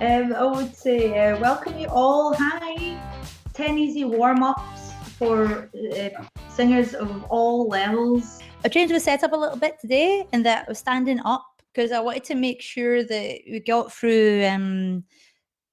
I would say welcome you all. Hi, 10 easy warm ups for singers of all levels. I changed the setup a little bit today in that I was standing up because I wanted to make sure that we got through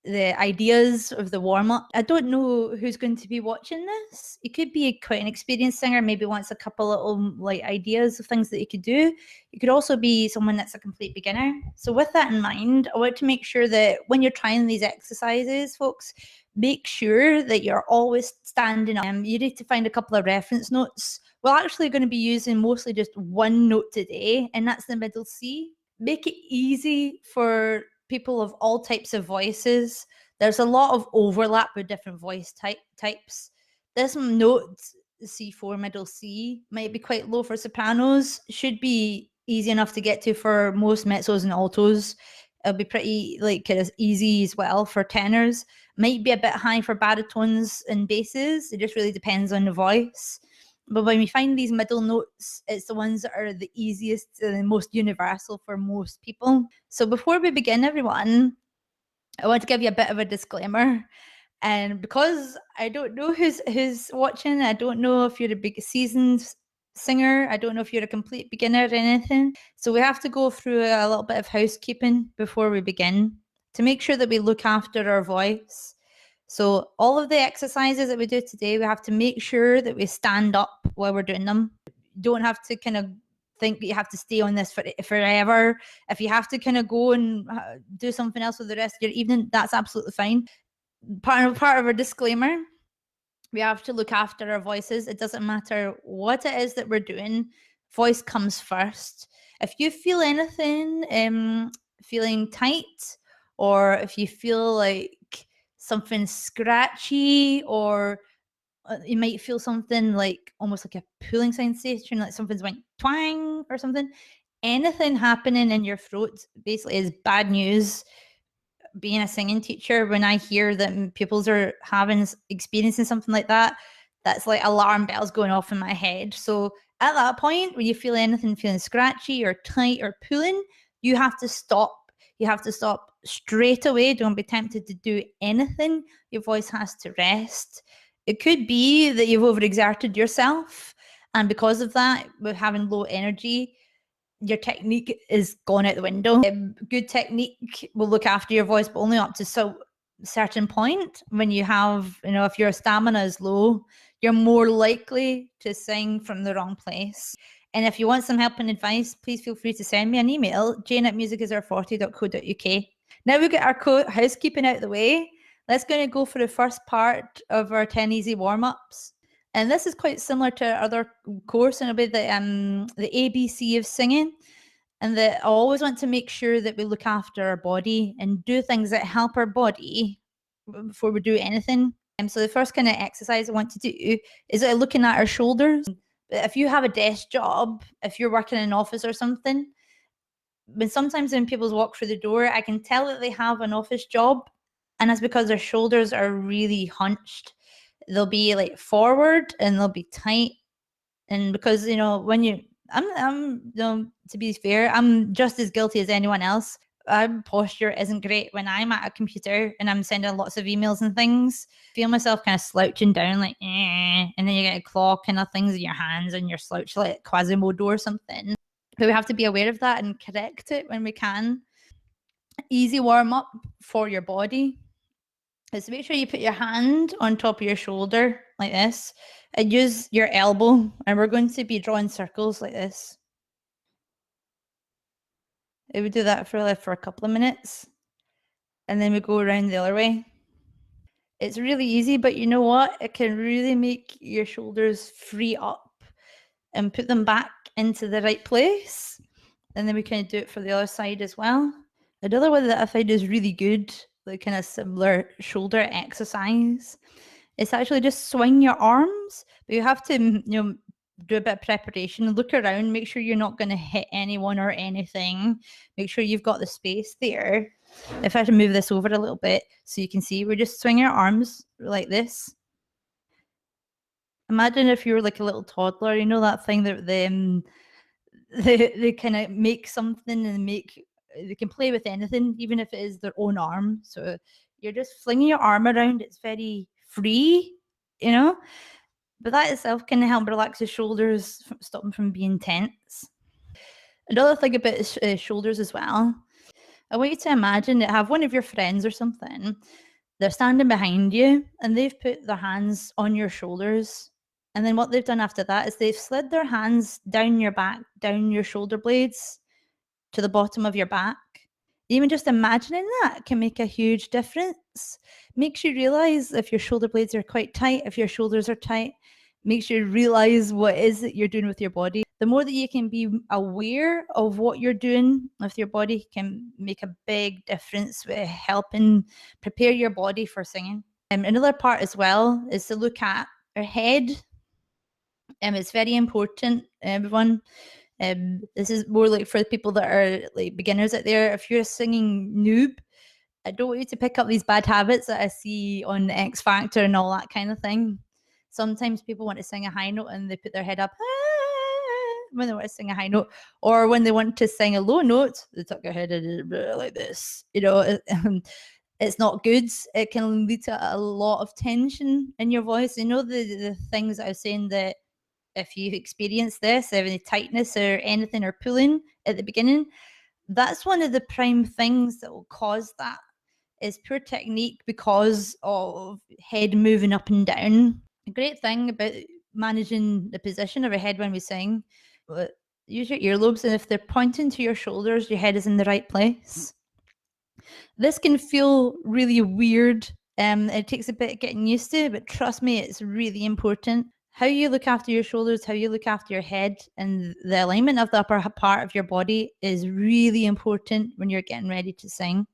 the ideas of the warm up. I don't know who's going to be watching this. It could be quite an experienced singer, maybe wants a couple little like ideas of things that you could do. It could also be someone that's a complete beginner. So with that in mind, I want to make sure that when you're trying these exercises, folks, make sure that you're always standing up. You need to find a couple of reference notes. We're actually going to be using mostly just one note today, and that's the middle C. Make it easy for people of all types of voices. There's a lot of overlap with different voice types. This note, C4 middle C, might be quite low for sopranos, should be easy enough to get to for most mezzos and altos. It'll be pretty like kind of easy as well for tenors. Might be a bit high for baritones and basses. It just really depends on the voice. But when we find these middle notes, it's the ones that are the easiest and the most universal for most people. So before we begin, everyone, I want to give you a bit of a disclaimer. And because I don't know who's watching, I don't know if you're a big seasoned singer, I don't know if you're a complete beginner or anything. So we have to go through a little bit of housekeeping before we begin to make sure that we look after our voice. So all of the exercises that we do today, we have to make sure that we stand up while we're doing them. You don't have to kind of think that you have to stay on this forever. If you have to kind of go and do something else with the rest of your evening, that's absolutely fine. Part of our disclaimer, we have to look after our voices. It doesn't matter what it is that we're doing. Voice comes first. If you feel anything, feeling tight, or if you feel like something scratchy, or you might feel something like almost like a pulling sensation, like something's went twang or something. Anything happening in your throat basically is bad news. Being a singing teacher, when I hear that pupils are experiencing something like that, that's like alarm bells going off in my head. So at that point, when you feel anything feeling scratchy or tight or pulling, you have to stop. You have to stop straight away. Don't be tempted to do anything. Your voice has to rest. It could be that you've overexerted yourself, and because of that, with having low energy, your technique is gone out the window. Good technique will look after your voice, but only up to so certain point. When you have, if your stamina is low, you're more likely to sing from the wrong place. And if you want some help and advice, please feel free to send me an email, jane@musicisr40.co.uk. Now we get our housekeeping out of the way. Let's go for the first part of our 10 easy warm-ups. And this is quite similar to our other course in a way that the ABC of singing, and that I always want to make sure that we look after our body and do things that help our body before we do anything. So the first kind of exercise I want to do is looking at our shoulders. If you have a desk job, if you're working in an office or something, sometimes when people walk through the door, I can tell that they have an office job, and that's because their shoulders are really hunched. They'll be like forward and they'll be tight. And because, when to be fair, I'm just as guilty as anyone else. Our posture isn't great when I'm at a computer and I'm sending lots of emails and things. I feel myself kind of slouching down like, and then you get a claw kind of things in your hands and you're slouch like Quasimodo or something. But we have to be aware of that and correct it when we can. Easy warm up for your body is make sure you put your hand on top of your shoulder like this and use your elbow, and we're going to be drawing circles like this. We do that for a couple of minutes, and then we go around the other way. It's really easy, but you know what? It can really make your shoulders free up and put them back into the right place. And then we kind of do it for the other side as well. Another one that I find is really good, like kind of similar shoulder exercise, it's actually just swing your arms, but you have to, do a bit of preparation, look around, make sure you're not going to hit anyone or anything. Make sure you've got the space there. If I have to move this over a little bit so you can see, we're just swinging our arms like this. Imagine if you were like a little toddler, that thing that they kind of make something and make they can play with anything, even if it is their own arm. So you're just flinging your arm around. It's very free, you know. But that itself can help relax your shoulders, stop them from being tense. Another thing about shoulders as well, I want you to imagine that have one of your friends or something, they're standing behind you and they've put their hands on your shoulders. And then what they've done after that is they've slid their hands down your back, down your shoulder blades to the bottom of your back. Even just imagining that can make a huge difference. Makes you realize if your shoulder blades are quite tight, if your shoulders are tight, makes you realize what it is that you're doing with your body. The more that you can be aware of what you're doing with your body can make a big difference with helping prepare your body for singing. Another part as well is to look at our head. It's very important, everyone. This is more like for the people that are like beginners out there. If you're a singing noob, I don't want you to pick up these bad habits that I see on X Factor and all that kind of thing. Sometimes people want to sing a high note and they put their head up when they want to sing a high note, or when they want to sing a low note, they tuck their head in like this. You know, it's not good. It can lead to a lot of tension in your voice. You know, the things I was saying, that if you experience this, any tightness or anything or pulling at the beginning, that's one of the prime things that will cause that, is poor technique because of head moving up and down. A great thing about managing the position of our head when we sing, use your earlobes, and if they're pointing to your shoulders, your head is in the right place. This can feel really weird. It takes a bit of getting used to, but trust me, it's really important. How you look after your shoulders, how you look after your head, and the alignment of the upper part of your body is really important when you're getting ready to sing.